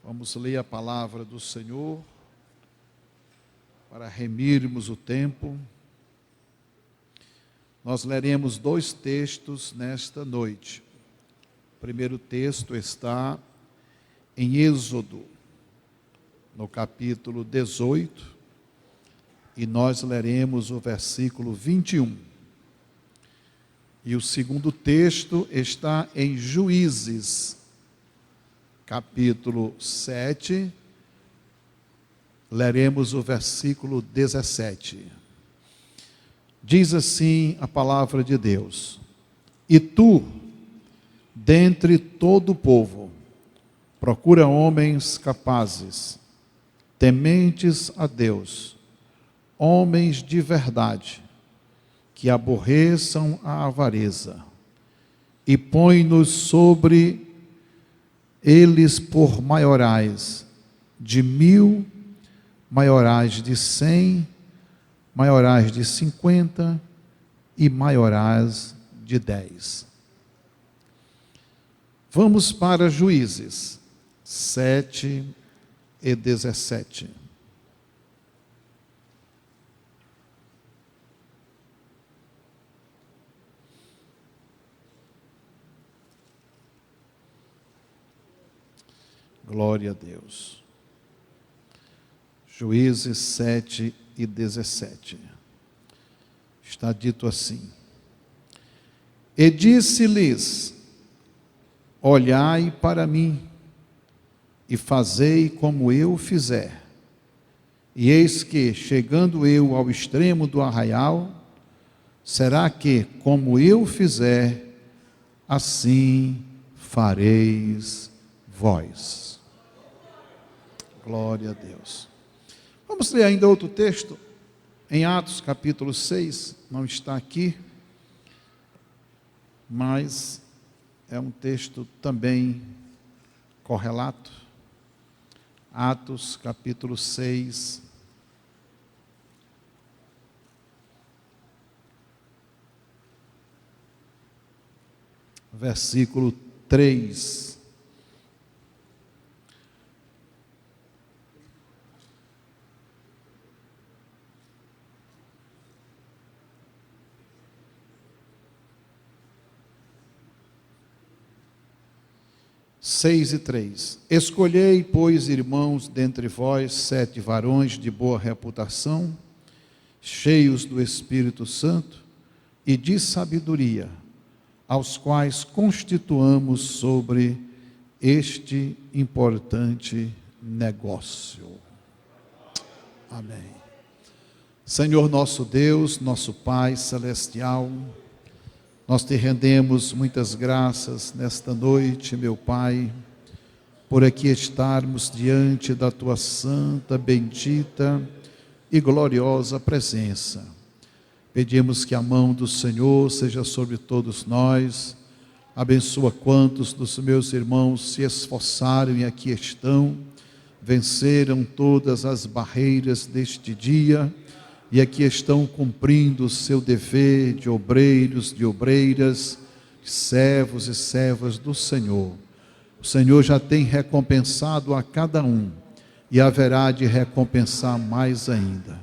Vamos ler a palavra do Senhor para remirmos o tempo. Nós leremos dois textos nesta noite. O primeiro texto está em Êxodo, no capítulo 18, e nós leremos o versículo 21. E o segundo texto está em Juízes, capítulo 7, leremos o versículo 17. Diz assim a palavra de Deus: E tu, dentre todo o povo, procura homens capazes, tementes a Deus, homens de verdade, que aborreçam a avareza, e põe-nos sobre eles por maiorais de 1000, maiorais de 100, maiorais de 50 e maiorais de 10. Vamos para Juízes 7 e 17. Glória a Deus. Juízes 7 e 17. Está dito assim: E disse-lhes: Olhai para mim, e fazei como eu fizer. E eis que, chegando eu ao extremo do arraial, será que, como eu fizer, assim fareis vós. Glória a Deus. Vamos ler ainda outro texto, em Atos capítulo 6, não está aqui, mas é um texto também correlato. Atos capítulo 6, versículo 3. Seis e 3. Escolhei, pois, irmãos, dentre vós 7 varões de boa reputação, cheios do Espírito Santo e de sabedoria, aos quais constituamos sobre este importante negócio. Amém. Senhor nosso Deus, nosso Pai celestial, nós te rendemos muitas graças nesta noite, meu Pai, por aqui estarmos diante da tua santa, bendita e gloriosa presença. Pedimos que a mão do Senhor seja sobre todos nós. Abençoa quantos dos meus irmãos se esforçaram e aqui estão, venceram todas as barreiras deste dia e aqui estão cumprindo o seu dever de obreiros, de obreiras, servos e servas do Senhor. O Senhor já tem recompensado a cada um e haverá de recompensar mais ainda.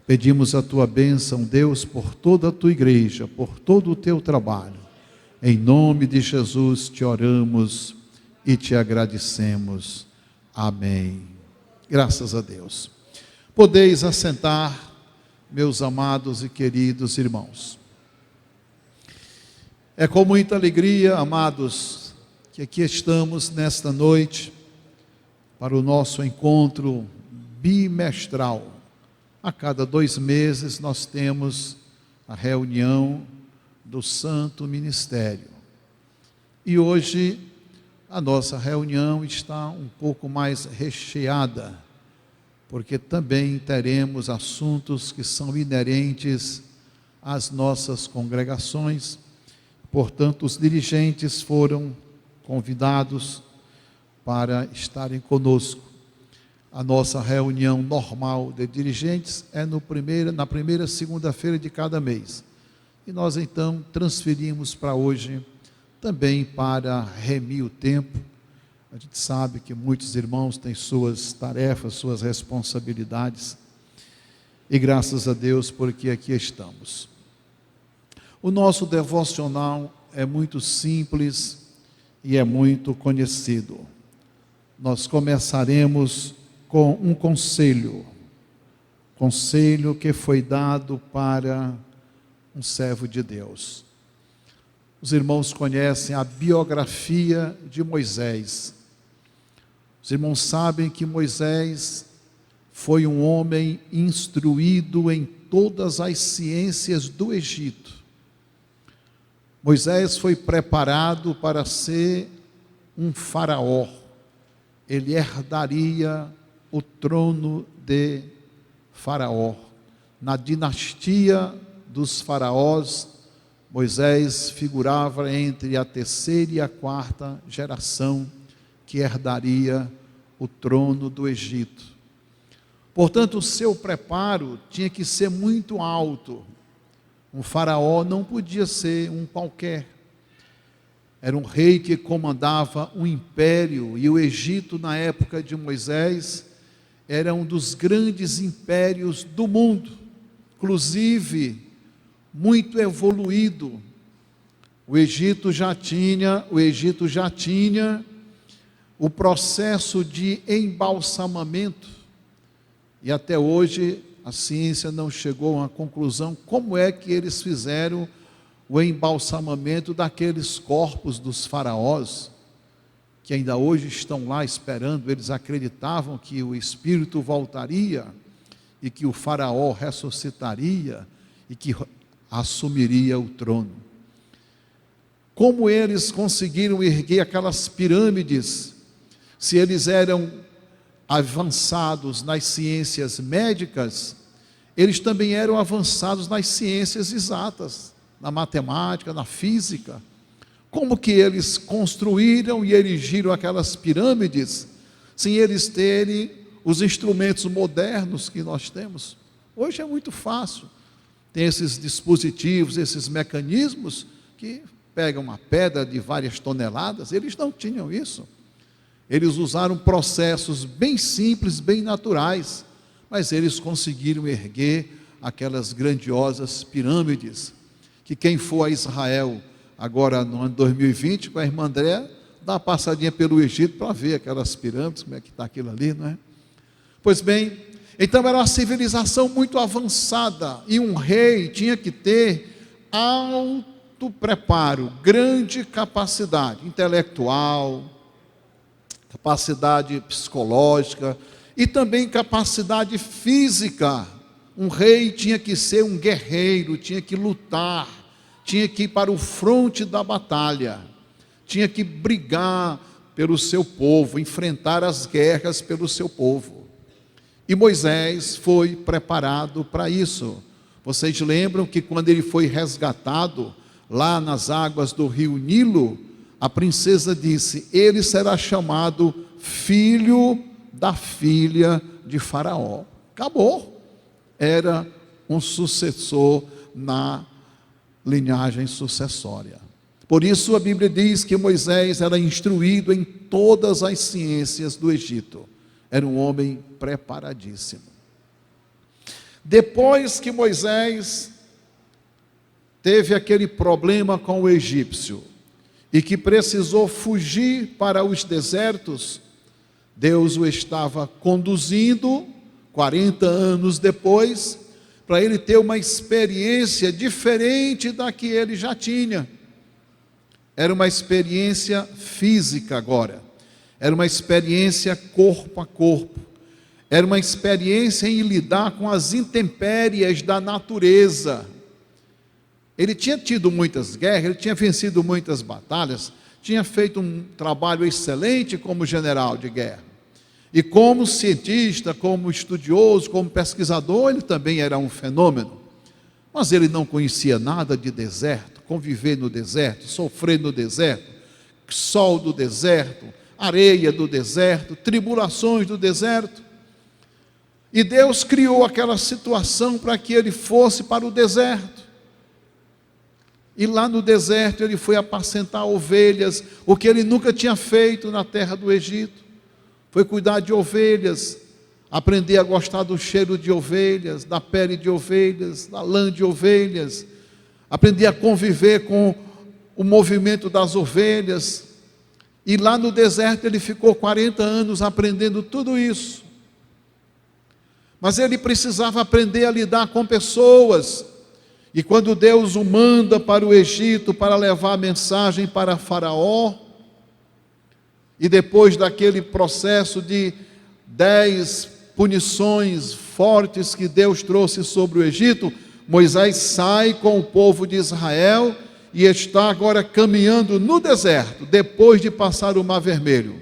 Pedimos a tua bênção, Deus, por toda a tua igreja, por todo o teu trabalho. Em nome de Jesus te oramos e te agradecemos. Amém. Graças a Deus. Podeis assentar, meus amados e queridos irmãos. É com muita alegria, amados, que aqui estamos nesta noite para o nosso encontro bimestral. A cada 2 meses nós temos a reunião do Santo Ministério. E hoje a nossa reunião está um pouco mais recheada, porque também teremos assuntos que são inerentes às nossas congregações. Portanto, os dirigentes foram convidados para estarem conosco. A nossa reunião normal de dirigentes é na primeira segunda-feira de cada mês. E nós então transferimos para hoje, também para remir o tempo, A gente sabe que muitos irmãos têm suas tarefas, suas responsabilidades, e graças a Deus porque aqui estamos. O nosso devocional é muito simples e é muito conhecido. Nós começaremos com um conselho que foi dado para um servo de Deus. Os irmãos conhecem a biografia de Moisés. Os irmãos sabem que Moisés foi um homem instruído em todas as ciências do Egito. Moisés foi preparado para ser um faraó. Ele herdaria o trono de Faraó. Na dinastia dos faraós, Moisés figurava entre a terceira e a quarta geração que herdaria o trono do Egito. Portanto, o seu preparo tinha que ser muito alto. Um faraó não podia ser um qualquer. Era um rei que comandava um império, e o Egito, na época de Moisés, era um dos grandes impérios do mundo, inclusive muito evoluído. O Egito já tinha o processo de embalsamamento, e até hoje a ciência não chegou a uma conclusão como é que eles fizeram o embalsamamento daqueles corpos dos faraós, que ainda hoje estão lá esperando. Eles acreditavam que o espírito voltaria, e que o faraó ressuscitaria, e que assumiria o trono. Como eles conseguiram erguer aquelas pirâmides, se eles eram avançados nas ciências médicas, eles também eram avançados nas ciências exatas, na matemática, na física. Como que eles construíram e erigiram aquelas pirâmides, sem eles terem os instrumentos modernos que nós temos? Hoje é muito fácil, tem esses dispositivos, esses mecanismos, que pegam uma pedra de várias toneladas. Eles não tinham isso. Eles usaram processos bem simples, bem naturais, mas eles conseguiram erguer aquelas grandiosas pirâmides, que quem for a Israel, agora no ano 2020, com a irmã André, dá uma passadinha pelo Egito para ver aquelas pirâmides, como é que está aquilo ali, não é? Pois bem, então era uma civilização muito avançada, e um rei tinha que ter alto preparo, grande capacidade intelectual, capacidade psicológica e também capacidade física. Um rei tinha que ser um guerreiro, tinha que lutar, tinha que ir para o fronte da batalha, tinha que brigar pelo seu povo, enfrentar as guerras pelo seu povo. E Moisés foi preparado para isso. Vocês lembram que quando ele foi resgatado lá nas águas do rio Nilo, a princesa disse: ele será chamado filho da filha de Faraó. Acabou. Era um sucessor na linhagem sucessória. Por isso a Bíblia diz que Moisés era instruído em todas as ciências do Egito. Era um homem preparadíssimo. Depois que Moisés teve aquele problema com o egípcio, e que precisou fugir para os desertos, Deus o estava conduzindo, 40 anos depois, para ele ter uma experiência diferente da que ele já tinha. Era uma experiência física agora, era uma experiência corpo a corpo, era uma experiência em lidar com as intempéries da natureza. Ele tinha tido muitas guerras, ele tinha vencido muitas batalhas, tinha feito um trabalho excelente como general de guerra. E como cientista, como estudioso, como pesquisador, ele também era um fenômeno. Mas ele não conhecia nada de deserto, conviver no deserto, sofrer no deserto, sol do deserto, areia do deserto, tribulações do deserto. E Deus criou aquela situação para que ele fosse para o deserto. e lá no deserto ele foi apacentar ovelhas, o que ele nunca tinha feito na terra do Egito. Foi cuidar de ovelhas, aprender a gostar do cheiro de ovelhas, da pele de ovelhas, da lã de ovelhas, aprender a conviver com o movimento das ovelhas. E lá no deserto ele ficou 40 anos aprendendo tudo isso. Mas ele precisava aprender a lidar com pessoas. E quando Deus o manda para o Egito para levar a mensagem para Faraó, e depois daquele processo de 10 punições fortes que Deus trouxe sobre o Egito, Moisés sai com o povo de Israel e está agora caminhando no deserto, depois de passar o Mar Vermelho.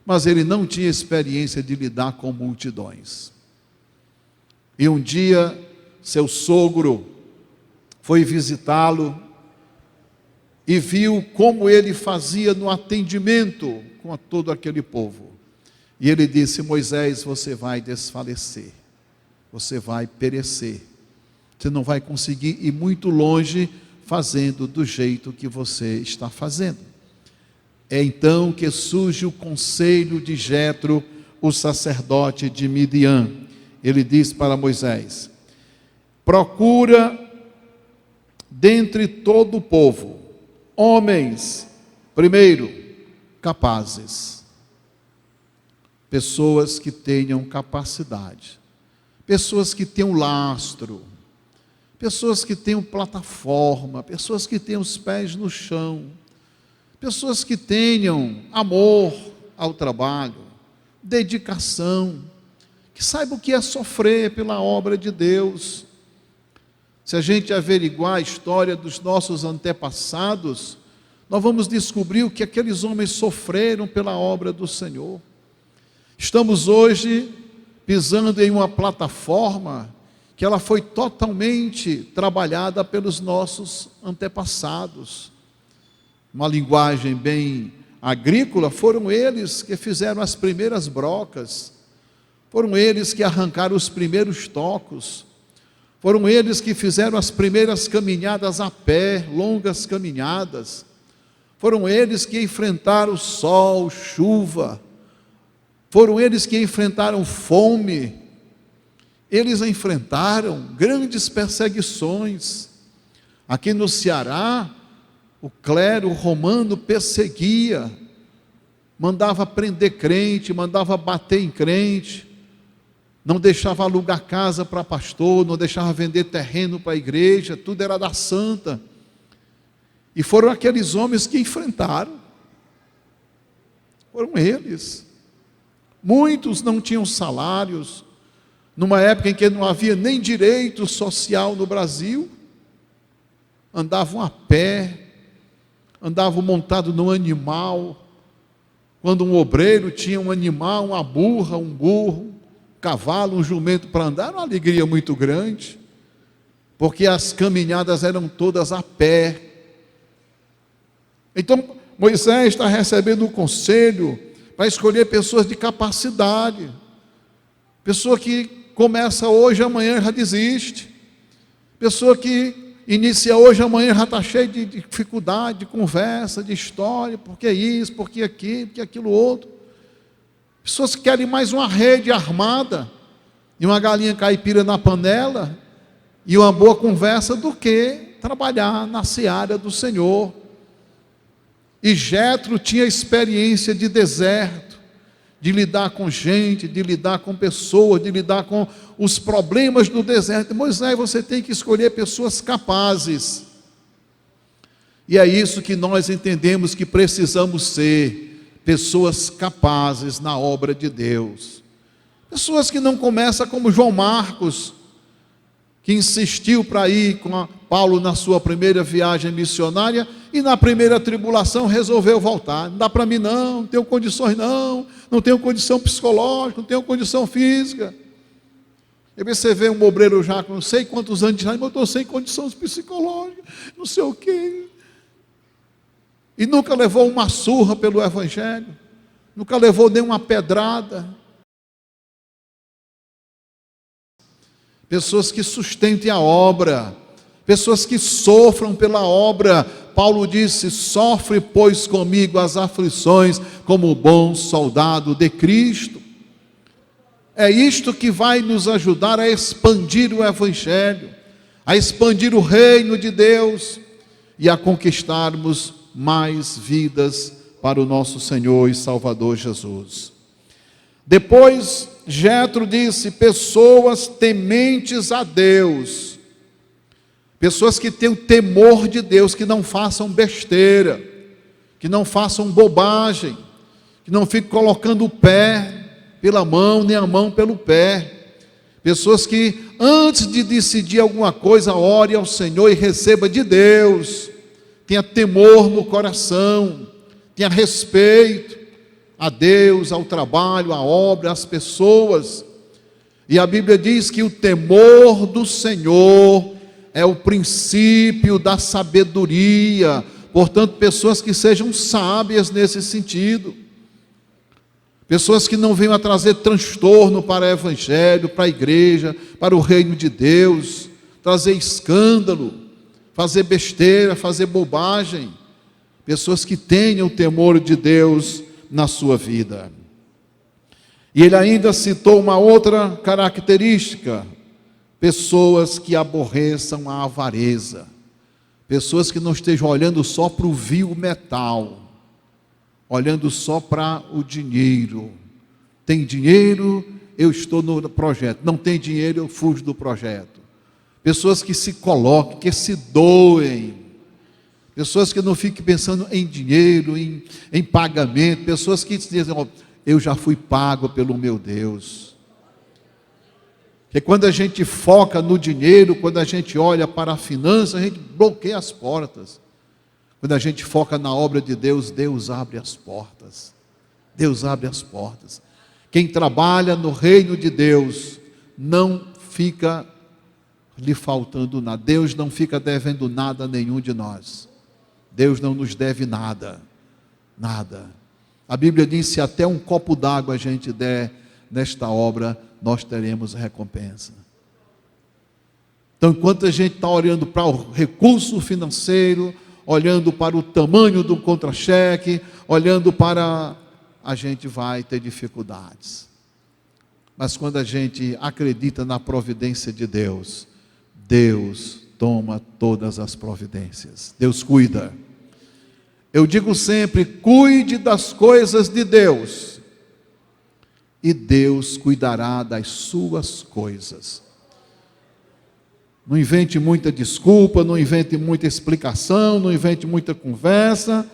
Mas ele não tinha experiência de lidar com multidões. E um dia, seu sogro foi visitá-lo e viu como ele fazia no atendimento com todo aquele povo. E ele disse: Moisés, você vai desfalecer, você vai perecer, você não vai conseguir ir muito longe fazendo do jeito que você está fazendo. É então que surge o conselho de Jetro, o sacerdote de Midian. Ele diz para Moisés: procura dentre todo o povo homens, primeiro, capazes, pessoas que tenham capacidade, pessoas que tenham lastro, pessoas que tenham plataforma, pessoas que tenham os pés no chão, pessoas que tenham amor ao trabalho, dedicação, que saibam o que é sofrer pela obra de Deus. Se a gente averiguar a história dos nossos antepassados, nós vamos descobrir o que aqueles homens sofreram pela obra do Senhor. Estamos hoje pisando em uma plataforma que ela foi totalmente trabalhada pelos nossos antepassados. Uma linguagem bem agrícola, foram eles que fizeram as primeiras brocas, foram eles que arrancaram os primeiros tocos, foram eles que fizeram as primeiras caminhadas a pé, longas caminhadas, foram eles que enfrentaram sol, chuva, foram eles que enfrentaram fome, eles enfrentaram grandes perseguições. Aqui no Ceará, o clero romano perseguia, mandava prender crente, mandava bater em crente, não deixava alugar casa para pastor, não deixava vender terreno para a igreja, tudo era da santa. E foram aqueles homens que enfrentaram, foram eles. Muitos não tinham salários, numa época em que não havia nem direito social no Brasil, andavam a pé, andavam montados num animal. Quando um obreiro tinha um animal, uma burra, um burro, um cavalo, um jumento para andar, era uma alegria muito grande, porque as caminhadas eram todas a pé. Então Moisés está recebendo o conselho para escolher pessoas de capacidade, pessoa que começa hoje, amanhã já desiste, pessoa que inicia hoje, amanhã já está cheio de dificuldade, de conversa, de história, porque isso, porque aquilo, porque aquilo outro. Pessoas que querem mais uma rede armada e uma galinha caipira na panela e uma boa conversa do que trabalhar na seara do Senhor. E Jetro tinha experiência de deserto, de lidar com gente, de lidar com pessoas, de lidar com os problemas do deserto. Moisés, você tem que escolher pessoas capazes. E é isso que nós entendemos que precisamos ser, pessoas capazes na obra de Deus. Pessoas que não começam como João Marcos, que insistiu para ir com Paulo na sua primeira viagem missionária, e na primeira tribulação resolveu voltar. Não dá para mim não tenho condições não tenho condição psicológica, não tenho condição física. E você vê um obreiro já com não sei quantos anos de idade, mas eu estou sem condições psicológicas, não sei o quê. E nunca levou uma surra pelo Evangelho, nunca levou nenhuma pedrada. Pessoas que sustentem a obra, pessoas que sofram pela obra. Paulo disse: sofre, pois, comigo as aflições, como bom soldado de Cristo. É isto que vai nos ajudar a expandir o Evangelho, a expandir o reino de Deus e a conquistarmos mais vidas para o nosso Senhor e Salvador Jesus. Depois, Jetro disse: pessoas tementes a Deus, pessoas que têm o temor de Deus, que não façam besteira, que não façam bobagem, que não fiquem colocando o pé pela mão, nem a mão pelo pé. Pessoas que, antes de decidir alguma coisa, ore ao Senhor e receba de Deus, tenha temor no coração, tenha respeito a Deus, ao trabalho, à obra, às pessoas. E a Bíblia diz que o temor do Senhor é o princípio da sabedoria. Portanto, pessoas que sejam sábias nesse sentido, pessoas que não venham a trazer transtorno para o Evangelho, para a igreja, para o reino de Deus, trazer escândalo, fazer besteira, fazer bobagem. Pessoas que tenham o temor de Deus na sua vida. E ele ainda citou uma outra característica: pessoas que aborreçam a avareza, pessoas que não estejam olhando só para o vil metal, olhando só para o dinheiro. Tem dinheiro, eu estou no projeto. Não tem dinheiro, eu fujo do projeto. Pessoas que se coloquem, que se doem. Pessoas que não fiquem pensando em dinheiro, em pagamento. Pessoas que dizem: oh, eu já fui pago pelo meu Deus. Porque quando a gente foca no dinheiro, quando a gente olha para a finança, a gente bloqueia as portas. Quando a gente foca na obra de Deus, Deus abre as portas. Deus abre as portas. Quem trabalha no reino de Deus não fica lhe faltando nada. Deus não fica devendo nada a nenhum de nós. Deus não nos deve nada. Nada. A Bíblia diz: se até um copo d'água a gente der nesta obra, nós teremos recompensa. Então, enquanto a gente está olhando para o recurso financeiro, olhando para o tamanho do contra-cheque, olhando para... a gente vai ter dificuldades. Mas quando a gente acredita na providência de Deus, Deus toma todas as providências. Deus cuida. Eu digo sempre: cuide das coisas de Deus, e Deus cuidará das suas coisas. Não invente muita desculpa, não invente muita explicação, não invente muita conversa,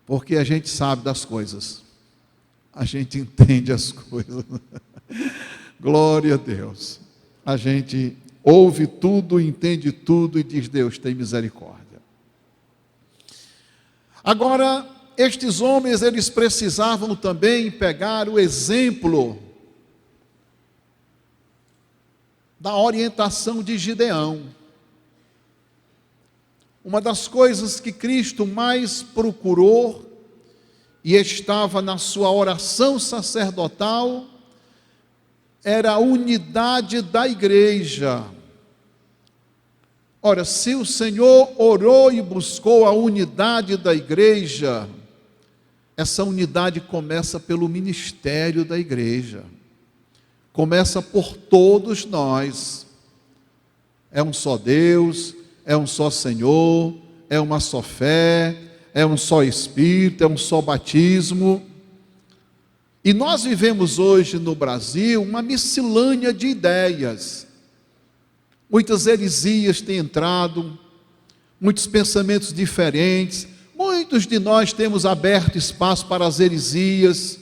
porque a gente sabe das coisas, a gente entende as coisas. Glória a Deus. A gente ouve tudo, entende tudo e diz: Deus tem misericórdia. Agora, estes homens, eles precisavam também pegar o exemplo da orientação de Gideão. Uma das coisas que Cristo mais procurou e estava na sua oração sacerdotal era a unidade da igreja. Ora, se o Senhor orou e buscou a unidade da igreja, essa unidade começa pelo ministério da igreja. Começa por todos nós. É um só Deus, é um só Senhor, é uma só fé, é um só Espírito, é um só batismo. E nós vivemos hoje no Brasil uma miscelânea de ideias. Muitas heresias têm entrado, muitos pensamentos diferentes. Muitos de nós temos aberto espaço para as heresias,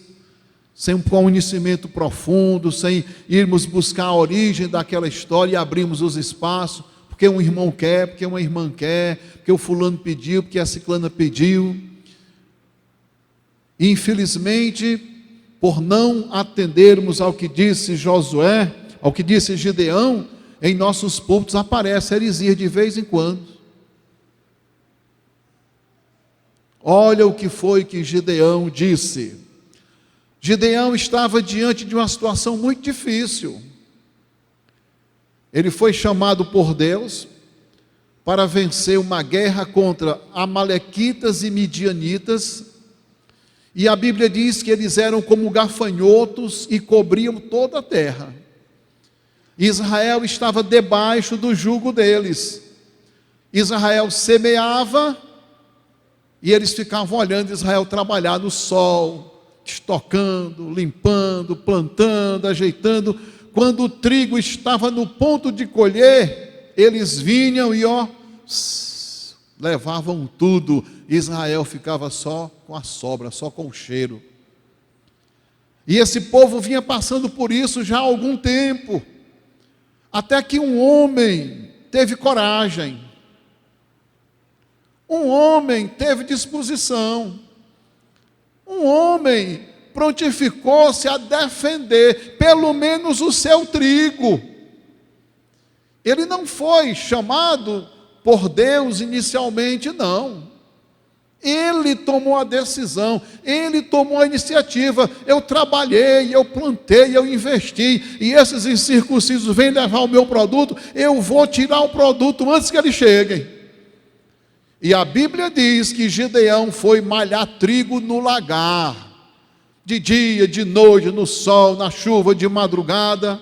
sem um conhecimento profundo, sem irmos buscar a origem daquela história e abrimos os espaços, porque um irmão quer, porque uma irmã quer, porque o fulano pediu, porque a ciclana pediu. E infelizmente, por não atendermos ao que disse Josué, ao que disse Gideão, em nossos púlpitos aparece heresia de vez em quando. Olha o que foi que Gideão disse. Gideão estava diante de uma situação muito difícil. Ele foi chamado por Deus para vencer uma guerra contra amalequitas e midianitas, e a Bíblia diz que eles eram como gafanhotos e cobriam toda a terra. Israel estava debaixo do jugo deles. Israel semeava e eles ficavam olhando Israel trabalhar no sol, estocando, limpando, plantando, ajeitando. Quando o trigo estava no ponto de colher, eles vinham e levavam tudo. Israel ficava só com a sobra, só com o cheiro. E esse povo vinha passando por isso já há algum tempo, até que um homem teve coragem, um homem teve disposição, um homem prontificou-se a defender pelo menos o seu trigo. Ele não foi chamado por Deus inicialmente, não. Ele tomou a decisão, ele tomou a iniciativa. Eu trabalhei, eu plantei, eu investi, e esses incircuncisos vêm levar o meu produto, eu vou tirar o produto antes que eles cheguem. E a Bíblia diz que Gideão foi malhar trigo no lagar, de dia, de noite, no sol, na chuva, de madrugada.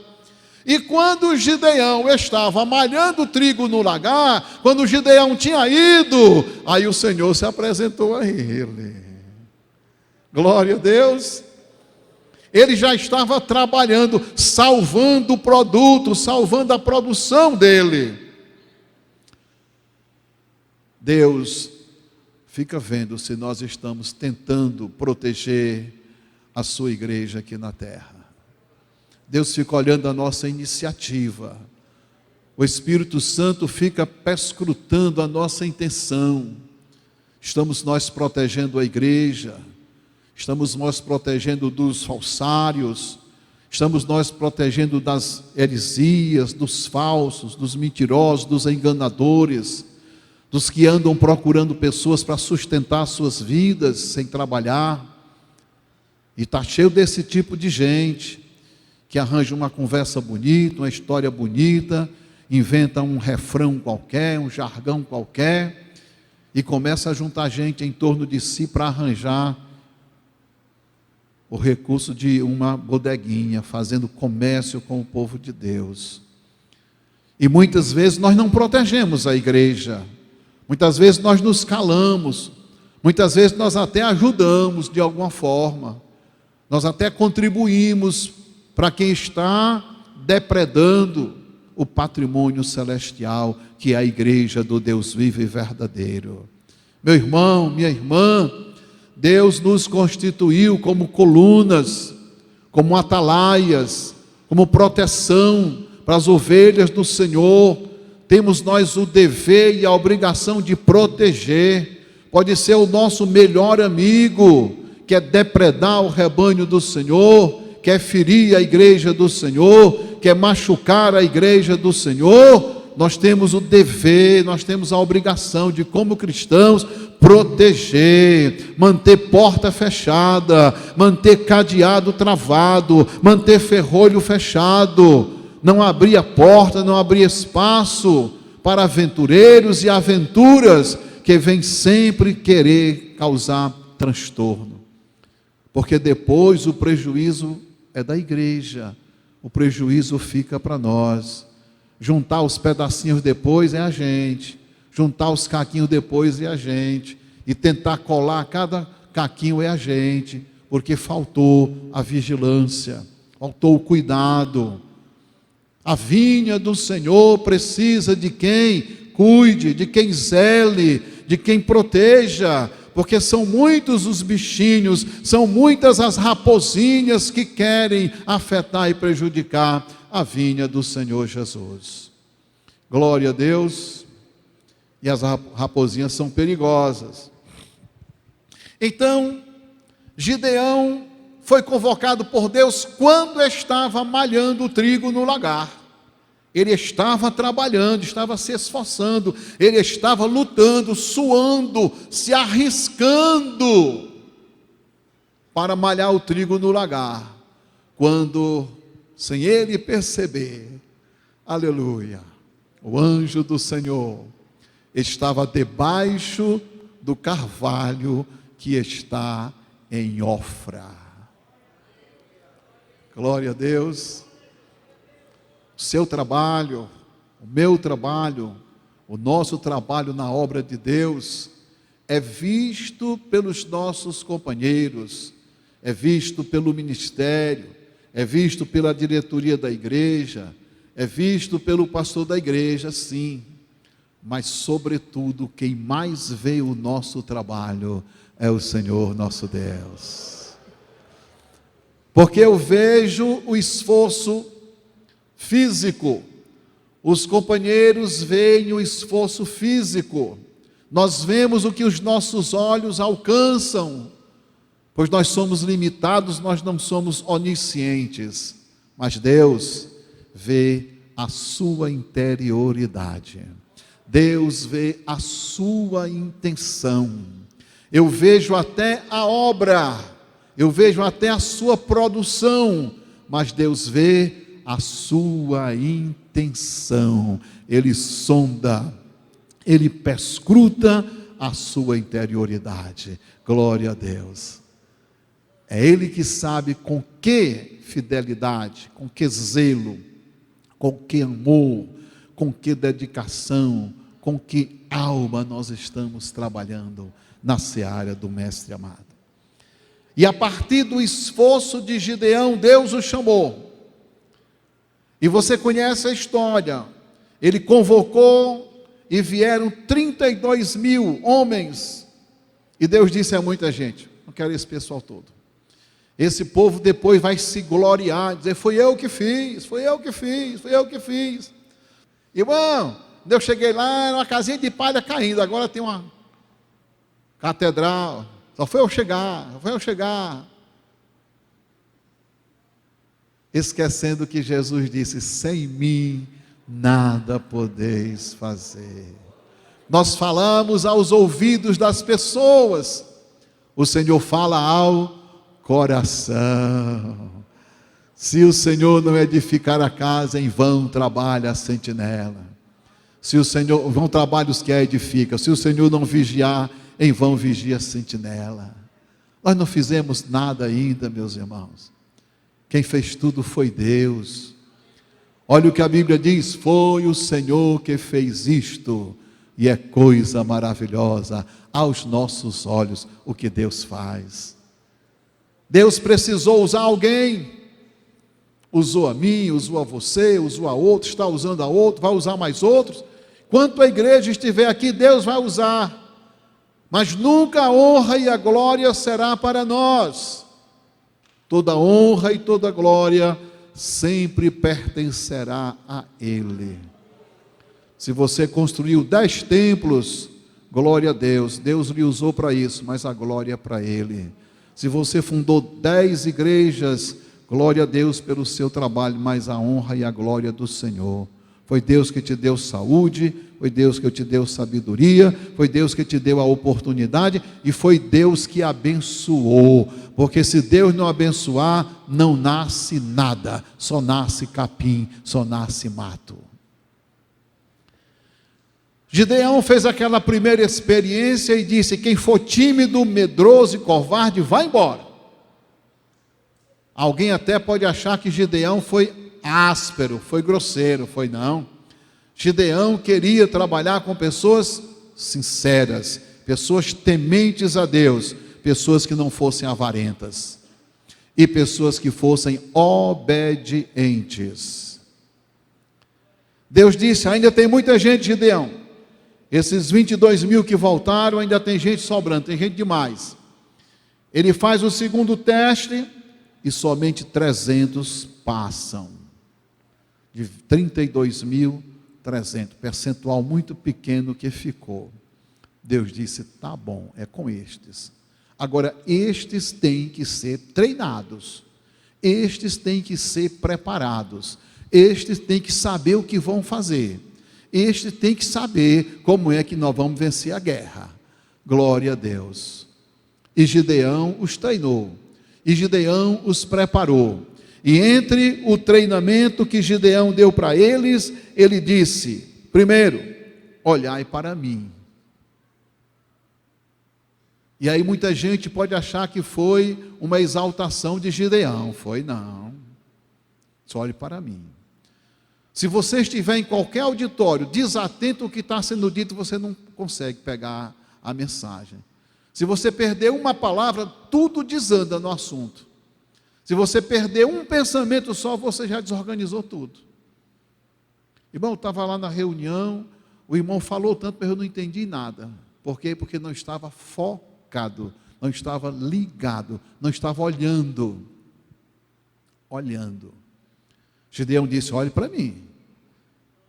E quando Gideão estava malhando trigo no lagar, quando Gideão tinha ido, aí o Senhor se apresentou a ele. Glória a Deus. Ele já estava trabalhando, salvando o produto, salvando a produção dele. Deus fica vendo se nós estamos tentando proteger a sua igreja aqui na terra. Deus fica olhando a nossa iniciativa. O Espírito Santo fica perscrutando a nossa intenção. Estamos nós protegendo a igreja? Estamos nós protegendo dos falsários? Estamos nós protegendo das heresias, dos falsos, dos mentirosos, dos enganadores, dos que andam procurando pessoas para sustentar suas vidas sem trabalhar? E está cheio desse tipo de gente que arranja uma conversa bonita, uma história bonita, inventa um refrão qualquer, um jargão qualquer, e começa a juntar gente em torno de si para arranjar o recurso de uma bodeguinha, fazendo comércio com o povo de Deus. E muitas vezes nós não protegemos a igreja, muitas vezes nós nos calamos, muitas vezes nós até ajudamos de alguma forma, nós até contribuímos para quem está depredando o patrimônio celestial, que é a igreja do Deus vivo e verdadeiro. Meu irmão, minha irmã, Deus nos constituiu como colunas, como atalaias, como proteção para as ovelhas do Senhor. Temos nós o dever e a obrigação de proteger. Pode ser o nosso melhor amigo, quer depredar o rebanho do Senhor, quer ferir a igreja do Senhor, quer machucar a igreja do Senhor. Nós temos o dever, nós temos a obrigação de, como cristãos, proteger, manter porta fechada, manter cadeado travado, manter ferrolho fechado, não abrir a porta, não abrir espaço para aventureiros e aventuras que vêm sempre querer causar transtorno, porque depois o prejuízo é da igreja, o prejuízo fica para nós. Juntar os pedacinhos depois é a gente, juntar os caquinhos depois é a gente, e tentar colar cada caquinho é a gente, porque faltou a vigilância, faltou o cuidado. A vinha do Senhor precisa de quem cuide, de quem zele, de quem proteja, porque são muitos os bichinhos, são muitas as raposinhas que querem afetar e prejudicar a vinha do Senhor Jesus. Glória a Deus. E as raposinhas são perigosas. Então, Gideão foi convocado por Deus quando estava malhando o trigo no lagar. Ele estava trabalhando, estava se esforçando, ele estava lutando, suando, se arriscando para malhar o trigo no lagar. Quando, sem ele perceber, Aleluia. O anjo do Senhor estava debaixo do carvalho que está em Ofra. Glória a Deus. O seu trabalho, o meu trabalho, o nosso trabalho na obra de Deus é visto pelos nossos companheiros, é visto pelo ministério, é visto pela diretoria da igreja, é visto pelo pastor da igreja, sim. Mas, sobretudo, quem mais vê o nosso trabalho é o Senhor nosso Deus. Porque eu vejo o esforço físico, os companheiros veem o esforço físico, nós vemos o que os nossos olhos alcançam, pois nós somos limitados, nós não somos oniscientes, mas Deus vê a sua interioridade. Deus vê a sua intenção. Eu vejo até a obra, eu vejo até a sua produção, mas Deus vê a sua intenção. Ele sonda, Ele perscruta a sua interioridade. Glória a Deus. É Ele que sabe com que fidelidade, com que zelo, com que amor, com que dedicação, com que alma nós estamos trabalhando na seara do Mestre amado. E a partir do esforço de Gideão, Deus o chamou. E você conhece a história. Ele convocou e vieram 32 mil homens. E Deus disse a muita gente: não quero esse pessoal todo. Esse povo depois vai se gloriar, dizer: foi eu que fiz, foi eu que fiz, foi eu que fiz. Irmão, eu cheguei lá, era uma casinha de palha caindo, agora tem uma catedral. Só foi eu chegar, só foi eu chegar. Esquecendo que Jesus disse: sem mim nada podeis fazer. Nós falamos aos ouvidos das pessoas, o Senhor fala ao coração. Se o Senhor não edificar a casa, em vão trabalha a sentinela. Se o Senhor, vão trabalhar os que a edificam. Se o Senhor não vigiar, em vão vigia a sentinela. Nós não fizemos nada ainda, meus irmãos. Quem fez tudo foi Deus. Olha o que a Bíblia diz: foi o Senhor que fez isto, e é coisa maravilhosa aos nossos olhos o que Deus faz. Deus precisou usar alguém, usou a mim, usou a você, usou a outro, está usando a outro, vai usar mais outros. Quanto a igreja estiver aqui, Deus vai usar, mas nunca a honra e a glória será para nós. Toda honra e toda glória sempre pertencerá a Ele. Se você construiu 10 templos, glória a Deus, Deus lhe usou para isso, mas a glória é para Ele. Se você fundou 10 igrejas, glória a Deus pelo seu trabalho, mas a honra e a glória do Senhor. Foi Deus que te deu saúde, foi Deus que te deu sabedoria, foi Deus que te deu a oportunidade, e foi Deus que abençoou, porque se Deus não abençoar, não nasce nada, só nasce capim, só nasce mato. Gideão fez aquela primeira experiência e disse: quem for tímido, medroso e covarde, vai embora. Alguém até pode achar que Gideão foi áspero, foi grosseiro, foi não. Gideão queria trabalhar com pessoas sinceras, pessoas tementes a Deus, pessoas que não fossem avarentas e pessoas que fossem obedientes. Deus disse: ainda tem muita gente, Gideão. Esses 22 mil que voltaram, ainda tem gente sobrando, tem gente demais. Ele faz o segundo teste e somente 300 passam. De 32.300, percentual muito pequeno que ficou. Deus disse: tá bom, é com estes. Agora, estes têm que ser treinados, estes têm que ser preparados, estes têm que saber o que vão fazer, estes têm que saber como é que nós vamos vencer a guerra. Glória a Deus. E Gideão os treinou, e Gideão os preparou, E entre o treinamento que Gideão deu para eles, ele disse: primeiro, olhai para mim. E aí muita gente pode achar que foi uma exaltação de Gideão. Foi não. Só olhe para mim. Se você estiver em qualquer auditório, desatento ao que está sendo dito, você não consegue pegar a mensagem. Se você perder uma palavra, tudo desanda no assunto. Se você perder um pensamento só, você já desorganizou tudo. Irmão, estava lá na reunião, o irmão falou tanto, mas eu não entendi nada. Por quê? Porque não estava focado, não estava ligado, não estava olhando. Olhando. Gideão disse: olhe para mim.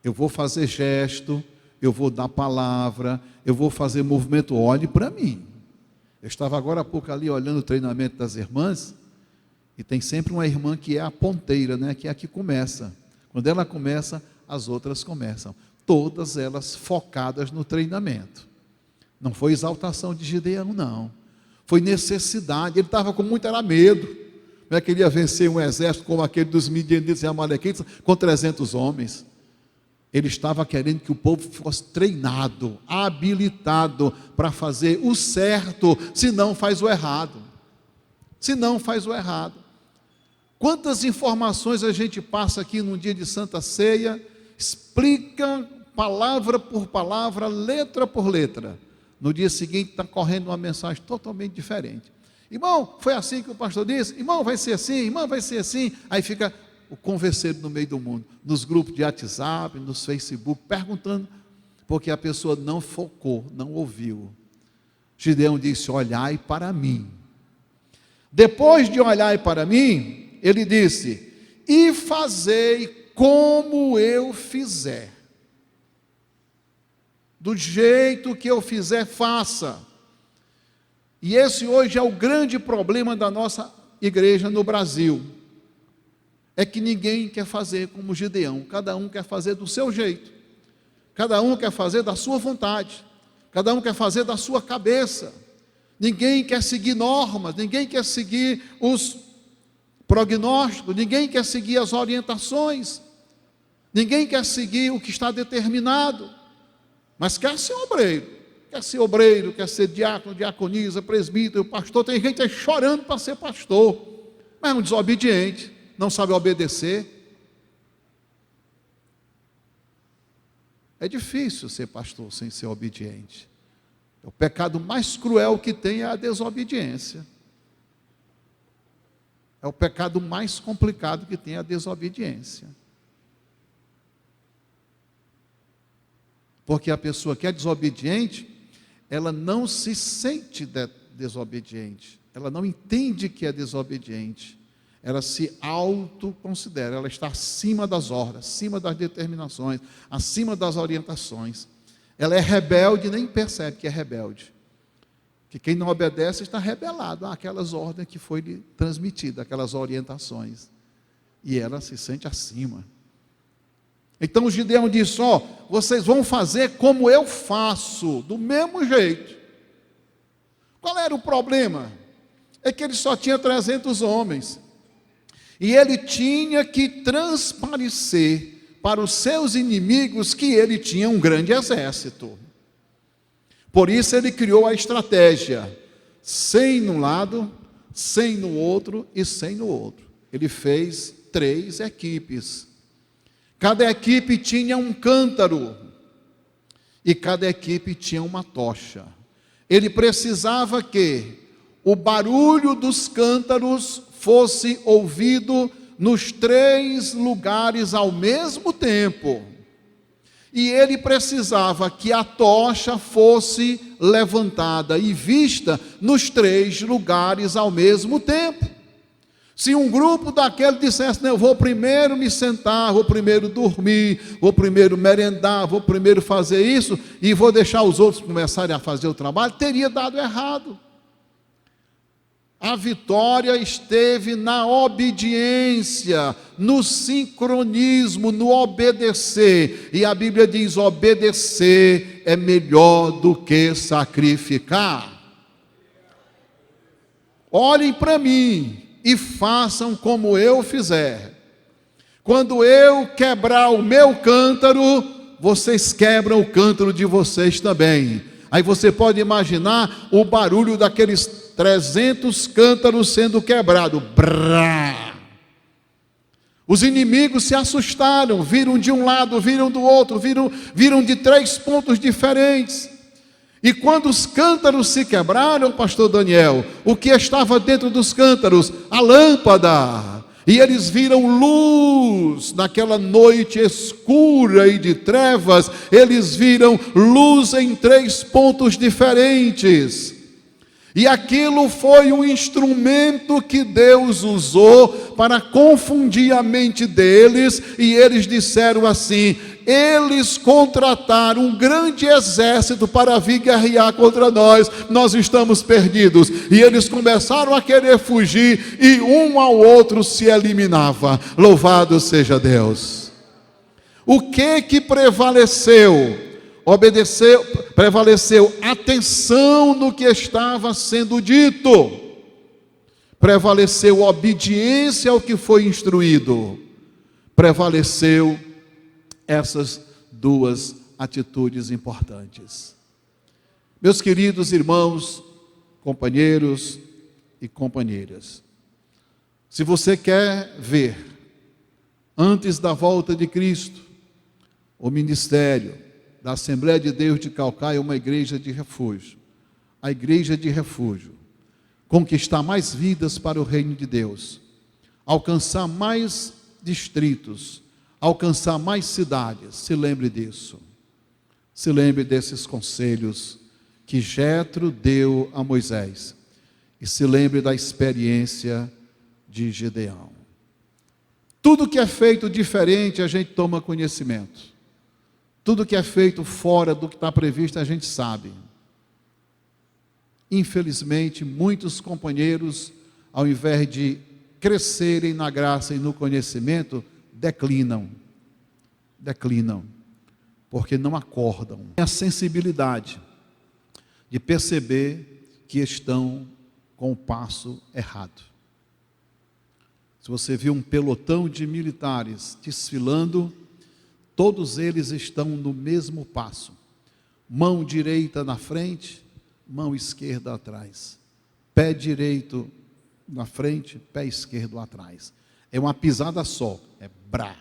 Eu vou fazer gesto, eu vou dar palavra, eu vou fazer movimento, olhe para mim. Eu estava agora há pouco ali olhando o treinamento das irmãs, e tem sempre uma irmã que é a ponteira, né? Que é a que começa. Quando ela começa, as outras começam. Todas elas focadas no treinamento. Não foi exaltação de Gideão, não. Foi necessidade. Ele estava com muito medo. Não é que ele ia vencer um exército como aquele dos midianitas e amalequitas com 300 homens. Ele estava querendo que o povo fosse treinado, habilitado para fazer o certo, senão faz o errado. Senão faz o errado. Quantas informações a gente passa aqui num dia de Santa Ceia, explica palavra por palavra, letra por letra. No dia seguinte está correndo uma mensagem totalmente diferente. Irmão, foi assim que o pastor disse? Irmão, vai ser assim? Irmão, vai ser assim? Aí fica o converseiro no meio do mundo, nos grupos de WhatsApp, nos Facebook, perguntando, porque a pessoa não focou, não ouviu. Gideão disse: olhai para mim. Depois de olhar para mim, ele disse: e fazei como eu fizer. Do jeito que eu fizer, faça. E esse hoje é o grande problema da nossa igreja no Brasil. É que ninguém quer fazer como Gideão. Cada um quer fazer do seu jeito. Cada um quer fazer da sua vontade. Cada um quer fazer da sua cabeça. Ninguém quer seguir normas. Ninguém quer seguir os prognósticos. Ninguém quer seguir as orientações. Ninguém quer seguir o que está determinado. Mas quer ser obreiro. Quer ser obreiro, quer ser diácono, diaconisa, presbítero, pastor. Tem gente aí chorando para ser pastor. Mas é um desobediente. Não sabe obedecer. É difícil ser pastor sem ser obediente. O pecado mais cruel que tem é a desobediência. É o pecado mais complicado que tem a desobediência. Porque a pessoa que é desobediente, ela não se sente desobediente. Ela não entende que é desobediente. Ela se autoconsidera, ela está acima das ordens, acima das determinações, acima das orientações. Ela é rebelde e nem percebe que é rebelde. Que quem não obedece está rebelado àquelas ordens que foi lhe transmitida, aquelas orientações. E ela se sente acima. Então Gideão disse: ó, vocês vão fazer como eu faço, do mesmo jeito. Qual era o problema? É que ele só tinha 300 homens. E ele tinha que transparecer para os seus inimigos que ele tinha um grande exército. Por isso ele criou a estratégia: 100 num lado, 100 no outro e 100 no outro. Ele fez 3 equipes. Cada equipe tinha um cântaro e cada equipe tinha uma tocha. Ele precisava que o barulho dos cântaros fosse ouvido nos 3 lugares ao mesmo tempo. E ele precisava que a tocha fosse levantada e vista nos 3 lugares ao mesmo tempo. Se um grupo daquele dissesse: não, eu vou primeiro me sentar, vou primeiro dormir, vou primeiro merendar, vou primeiro fazer isso, e vou deixar os outros começarem a fazer o trabalho, teria dado errado. A vitória esteve na obediência, no sincronismo, no obedecer. E a Bíblia diz: obedecer é melhor do que sacrificar. Olhem para mim, e façam como eu fizer. Quando eu quebrar o meu cântaro, vocês quebram o cântaro de vocês também. Aí você pode imaginar o barulho daqueles 300 cântaros sendo quebrados. Brá! Os inimigos se assustaram, viram de um lado, viram do outro, viram de 3 pontos diferentes. E quando os cântaros se quebraram, pastor Daniel, o que estava dentro dos cântaros? A lâmpada. E eles viram luz naquela noite escura e de trevas, eles viram luz em 3 pontos diferentes. E aquilo foi um instrumento que Deus usou para confundir a mente deles, e eles disseram assim: eles contrataram um grande exército para vir guerrear contra nós, nós estamos perdidos. E eles começaram a querer fugir, e um ao outro se eliminava. Louvado seja Deus. O que prevaleceu? Prevaleceu atenção no que estava sendo dito, prevaleceu obediência ao que foi instruído, prevaleceu essas 2 atitudes importantes. Meus queridos irmãos, companheiros e companheiras, se você quer ver, antes da volta de Cristo, o ministério da Assembleia de Deus de Caucaia, uma igreja de refúgio, a igreja de refúgio, conquistar mais vidas para o reino de Deus, alcançar mais distritos, alcançar mais cidades, se lembre disso, se lembre desses conselhos que Jetro deu a Moisés, e se lembre da experiência de Gideão. Tudo que é feito diferente, a gente toma conhecimento. Tudo que é feito fora do que está previsto, a gente sabe. Infelizmente, muitos companheiros, ao invés de crescerem na graça e no conhecimento, declinam, porque não acordam. Tem a sensibilidade de perceber que estão com o passo errado. Se você viu um pelotão de militares desfilando, todos eles estão no mesmo passo, mão direita na frente, mão esquerda atrás, pé direito na frente, pé esquerdo atrás, é uma pisada só, é brá,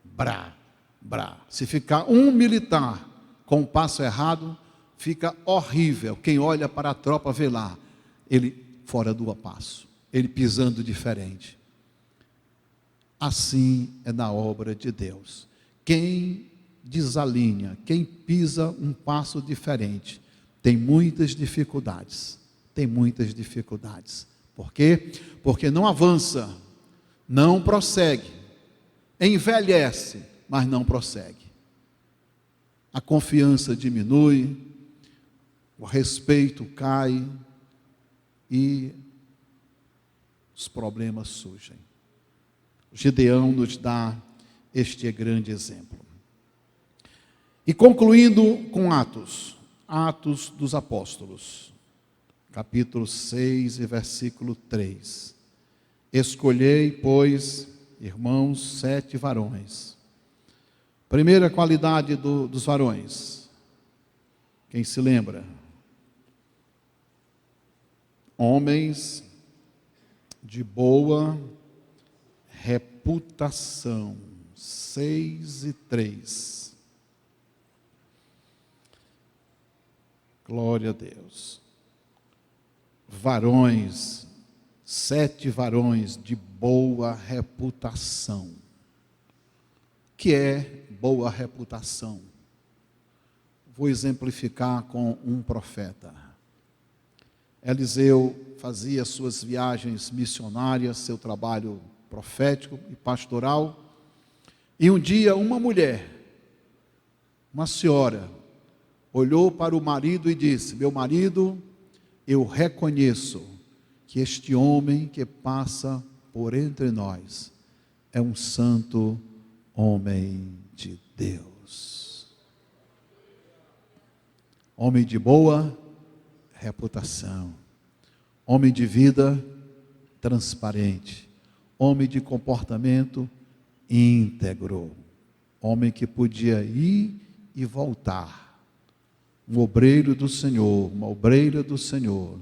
brá, brá. Se ficar um militar com o passo errado, fica horrível, quem olha para a tropa vê lá, ele fora do passo, ele pisando diferente. Assim é na obra de Deus. Quem desalinha, quem pisa um passo diferente, tem muitas dificuldades. Por quê? Porque não avança, não prossegue, envelhece, mas não prossegue. A confiança diminui, o respeito cai e os problemas surgem. Gideão nos dá este grande exemplo. E concluindo com Atos dos Apóstolos, capítulo 6 e versículo 3. Escolhei, pois, irmãos, 7 varões. Primeira qualidade dos varões. Quem se lembra? Homens de boa reputação. 6 e 3. Glória a Deus. Varões, 7 varões de boa reputação. O que é boa reputação? Vou exemplificar com um profeta. Eliseu fazia suas viagens missionárias, seu trabalho profético e pastoral, e um dia uma mulher, uma senhora, olhou para o marido e disse: meu marido, eu reconheço que este homem que passa por entre nós é um santo homem de Deus. Homem de boa reputação, homem de vida transparente, homem de comportamento íntegro, homem que podia ir e voltar. Um obreiro do Senhor, uma obreira do Senhor,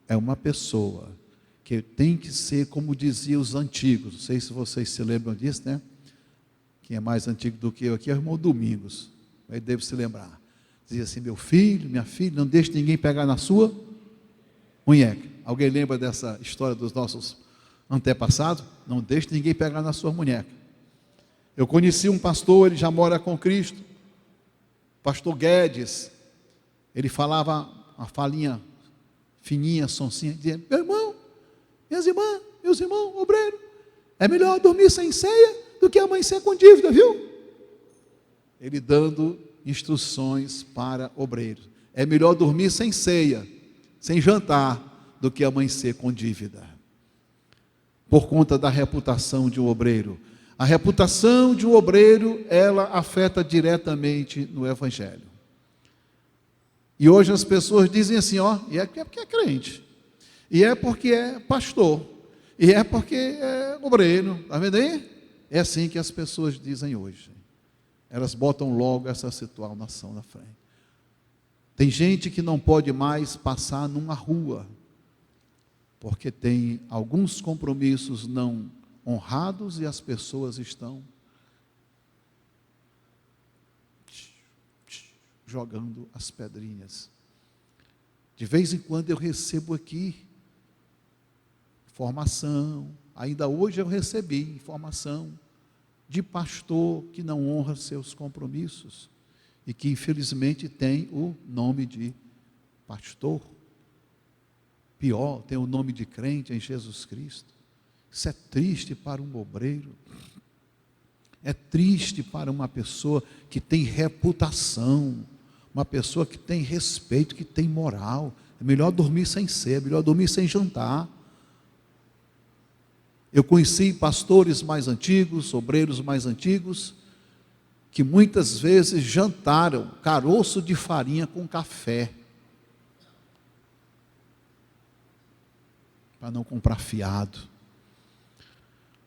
é uma pessoa que tem que ser, como diziam os antigos, não sei se vocês se lembram disso, né? Quem é mais antigo do que eu aqui é o irmão Domingos, aí deve se lembrar. Dizia assim: meu filho, minha filha, não deixe ninguém pegar na sua munheca. Alguém lembra dessa história dos nossos antepassados? Não deixe ninguém pegar na sua munheca. Eu conheci um pastor, ele já mora com Cristo, pastor Guedes. Ele falava uma falinha fininha, sonsinha, dizia: meu irmão, minhas irmãs, meus irmãos, obreiro, é melhor dormir sem ceia do que amanhecer com dívida, viu? Ele dando instruções para obreiros. É melhor dormir sem ceia, sem jantar, do que amanhecer com dívida. Por conta da reputação de um obreiro. A reputação de um obreiro, ela afeta diretamente no Evangelho. E hoje as pessoas dizem assim, ó, e é porque é crente, e é porque é pastor, e é porque é obreiro, está vendo aí? É assim que as pessoas dizem hoje. Elas botam logo essa situação na frente. Tem gente que não pode mais passar numa rua, porque tem alguns compromissos não honrados e as pessoas estão jogando as pedrinhas. De vez em quando eu recebo aqui informação, ainda hoje eu recebi informação de pastor que não honra seus compromissos e que infelizmente tem o nome de pastor. Pior, tem o nome de crente em Jesus Cristo. Isso é triste para um obreiro. É triste para uma pessoa que tem reputação, uma pessoa que tem respeito, que tem moral. É melhor dormir sem ceia, é melhor dormir sem jantar. Eu conheci pastores mais antigos, obreiros mais antigos, que muitas vezes jantaram caroço de farinha com café, para não comprar fiado.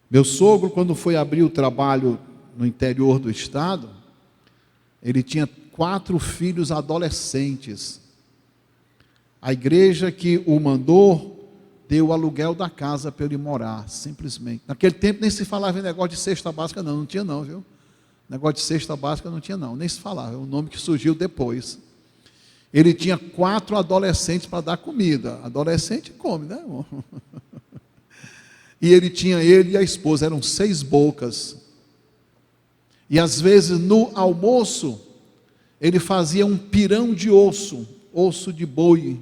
Meu sogro, quando foi abrir o trabalho no interior do estado, ele tinha 4 filhos adolescentes. A igreja que o mandou deu o aluguel da casa para ele morar, simplesmente. Naquele tempo nem se falava em negócio de cesta básica, não tinha não, viu? Negócio de cesta básica não tinha não, nem se falava, é um nome que surgiu depois. Ele tinha 4 adolescentes para dar comida. Adolescente come, né, irmão? E ele e a esposa, eram 6 bocas. E às vezes no almoço, ele fazia um pirão de osso de boi.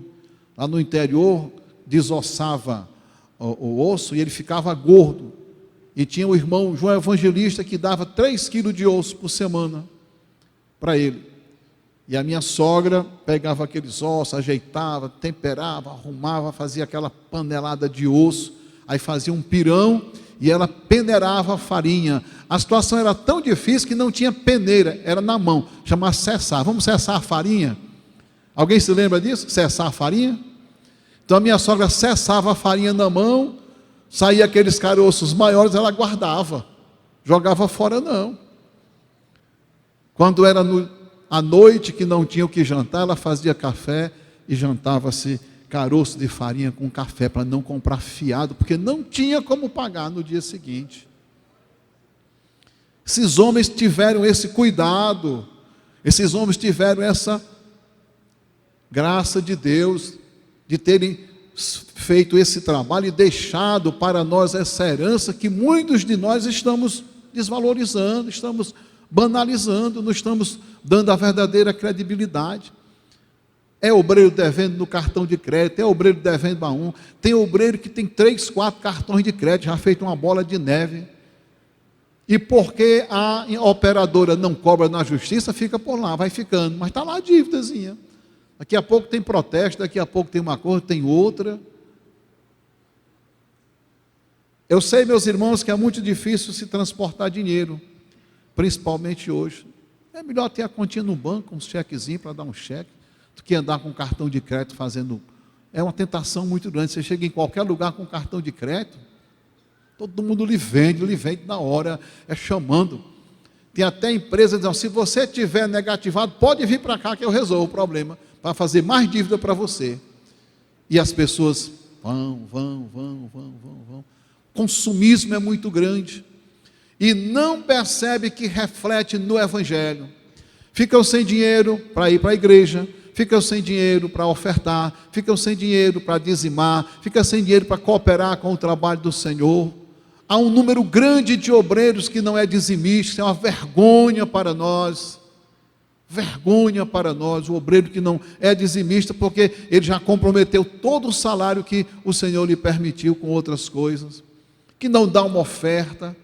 Lá no interior, desossava o osso e ele ficava gordo. E tinha o irmão João Evangelista que dava 3 quilos de osso por semana para ele. E a minha sogra pegava aqueles ossos, ajeitava, temperava, arrumava, fazia aquela panelada de osso, aí fazia um pirão e ela peneirava a farinha. A situação era tão difícil que não tinha peneira, era na mão, chamava cessar. Vamos cessar a farinha? Alguém se lembra disso? Cessar a farinha? Então a minha sogra cessava a farinha na mão, saía aqueles caroços maiores, ela guardava, jogava fora não. Quando era à noite que não tinha o que jantar, ela fazia café e jantava-se caroço de farinha com café, para não comprar fiado, porque não tinha como pagar no dia seguinte. Esses homens tiveram esse cuidado, esses homens tiveram essa graça de Deus, de terem feito esse trabalho e deixado para nós essa herança que muitos de nós estamos desvalorizando, estamos banalizando, não estamos dando a verdadeira credibilidade. É obreiro devendo no cartão de crédito, é obreiro devendo a um, tem obreiro que tem 3, 4 cartões de crédito, já feito uma bola de neve, e porque a operadora não cobra na justiça, fica por lá, vai ficando, mas está lá a dívidazinha, daqui a pouco tem protesto, daqui a pouco tem uma coisa, tem outra. Eu sei, meus irmãos, que é muito difícil se transportar dinheiro, principalmente hoje. É melhor ter a continha no banco, um chequezinho para dar um cheque, do que andar com cartão de crédito fazendo É uma tentação muito grande. Você chega em qualquer lugar com cartão de crédito, todo mundo lhe vende na hora, chamando. Tem até empresa dizendo, se você tiver negativado, pode vir para cá que eu resolvo o problema, para fazer mais dívida para você. E as pessoas vão. O consumismo é muito grande. E não percebe que reflete no Evangelho. Ficam sem dinheiro para ir para a igreja, ficam sem dinheiro para ofertar, ficam sem dinheiro para dizimar, ficam sem dinheiro para cooperar com o trabalho do Senhor. Há um número grande de obreiros que não é dizimista, é uma vergonha para nós. Vergonha para nós, o obreiro que não é dizimista, porque ele já comprometeu todo o salário que o Senhor lhe permitiu com outras coisas, que não dá uma oferta,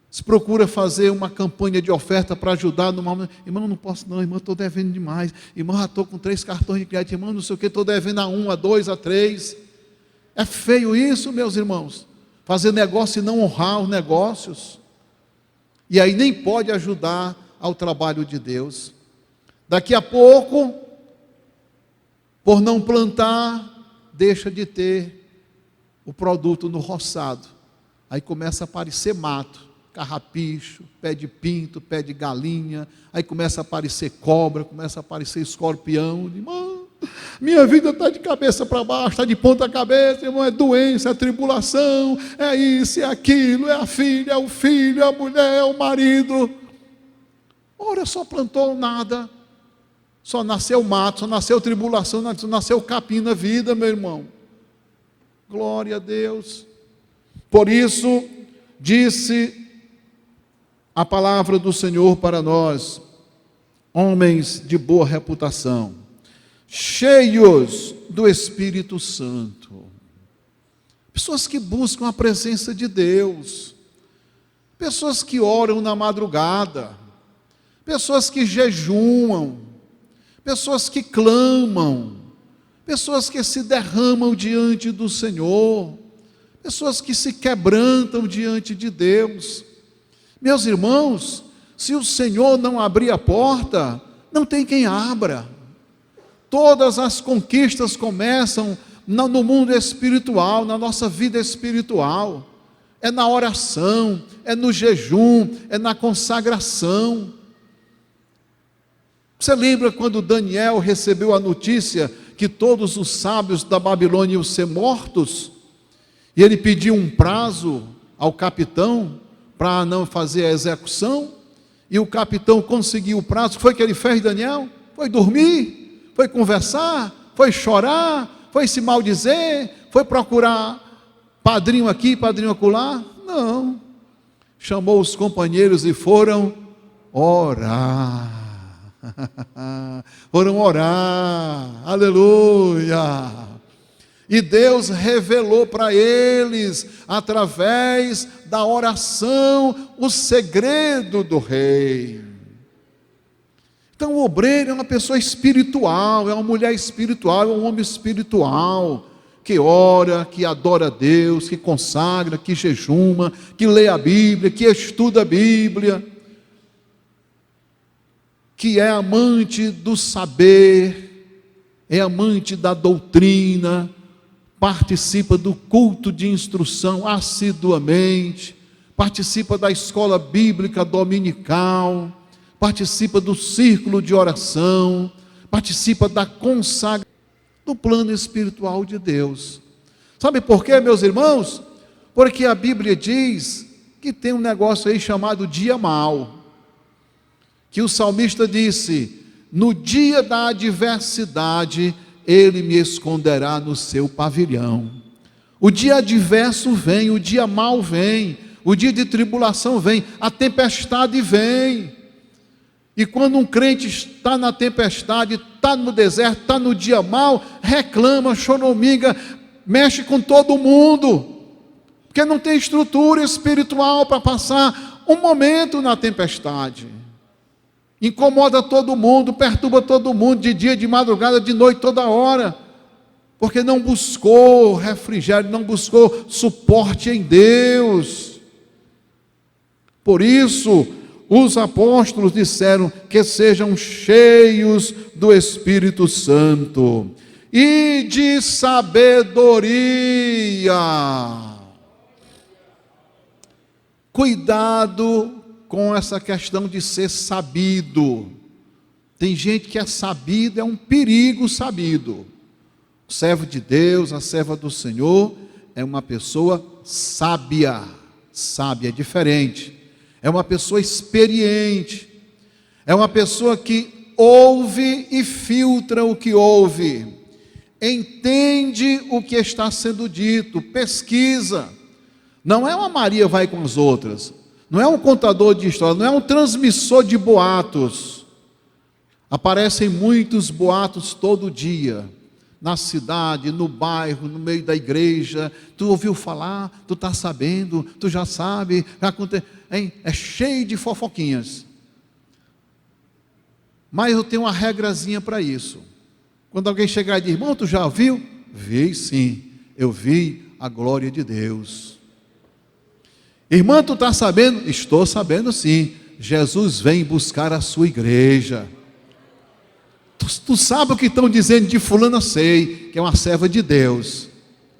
se procura fazer uma campanha de oferta para ajudar numa... Irmão, não posso não, irmão, estou devendo demais, irmão, já estou com 3 cartões de crédito, irmão, não sei o que, estou devendo a 1, a 2, a 3, é feio isso, meus irmãos, fazer negócio e não honrar os negócios, e aí nem pode ajudar ao trabalho de Deus. Daqui a pouco, por não plantar, deixa de ter o produto no roçado, aí começa a aparecer mato, carrapicho, pé de pinto, pé de galinha, aí começa a aparecer cobra, começa a aparecer escorpião, irmão, minha vida está de cabeça para baixo, está de ponta cabeça, irmão, é doença, é tribulação, é isso, é aquilo, é a filha, é o filho, é a mulher, é o marido. Ora, só plantou nada, só nasceu mato, só nasceu tribulação, só nasceu capim na vida, meu irmão. Glória a Deus. Por isso, disse a palavra do Senhor para nós, homens de boa reputação, cheios do Espírito Santo, pessoas que buscam a presença de Deus, pessoas que oram na madrugada, pessoas que jejuam, pessoas que clamam, pessoas que se derramam diante do Senhor, pessoas que se quebrantam diante de Deus. Meus irmãos, se o Senhor não abrir a porta, não tem quem abra. Todas as conquistas começam no mundo espiritual, na nossa vida espiritual. É na oração, é no jejum, é na consagração. Você lembra quando Daniel recebeu a notícia que todos os sábios da Babilônia iam ser mortos? E ele pediu um prazo ao capitão para não fazer a execução, e o capitão conseguiu o prazo. Foi que ele fez, Daniel? Foi dormir, foi conversar, foi chorar, foi se maldizer, foi procurar padrinho aqui, padrinho acolá? Não, chamou os companheiros e foram orar, aleluia. E Deus revelou para eles, através da oração, o segredo do rei. Então o obreiro é uma pessoa espiritual, é uma mulher espiritual, é um homem espiritual, que ora, que adora a Deus, que consagra, que jejuma, que lê a Bíblia, que estuda a Bíblia, que é amante do saber, é amante da doutrina, participa do culto de instrução assiduamente, participa da escola bíblica dominical, participa do círculo de oração, participa da consagração, do plano espiritual de Deus. Sabe por quê, meus irmãos? Porque a Bíblia diz que tem um negócio aí chamado dia mau, que o salmista disse, no dia da adversidade, Ele me esconderá no seu pavilhão. O dia adverso vem, o dia mau vem, o dia de tribulação vem, a tempestade vem. E quando um crente está na tempestade, está no deserto, está no dia mau, reclama, choraminga, mexe com todo mundo, porque não tem estrutura espiritual para passar um momento na tempestade. Incomoda todo mundo, perturba todo mundo, de dia, de madrugada, de noite, toda hora, porque não buscou refrigério, não buscou suporte em Deus. Por isso, os apóstolos disseram que sejam cheios do Espírito Santo. e de sabedoria. Cuidado com essa questão de ser sabido. Tem gente que é sabido, é um perigo sabido. O servo de Deus, a serva do Senhor, é uma pessoa sábia. Sábia é diferente. É uma pessoa experiente. É uma pessoa que ouve e filtra o que ouve. Entende o que está sendo dito, pesquisa. Não é uma Maria vai com as outras. Não é um contador de histórias, não é um transmissor de boatos. Aparecem muitos boatos todo dia. Na cidade, no bairro, no meio da igreja. Tu ouviu falar, tu está sabendo, tu já sabe. Já é cheio de fofoquinhas. Mas eu tenho uma regrazinha para isso. Quando alguém chegar e dizer, irmão, tu já viu? Vi sim, eu vi a glória de Deus. Irmã, tu está sabendo? Estou sabendo sim, Jesus vem buscar a sua igreja. Tu sabe o que estão dizendo de fulano? Sei, que é uma serva de Deus.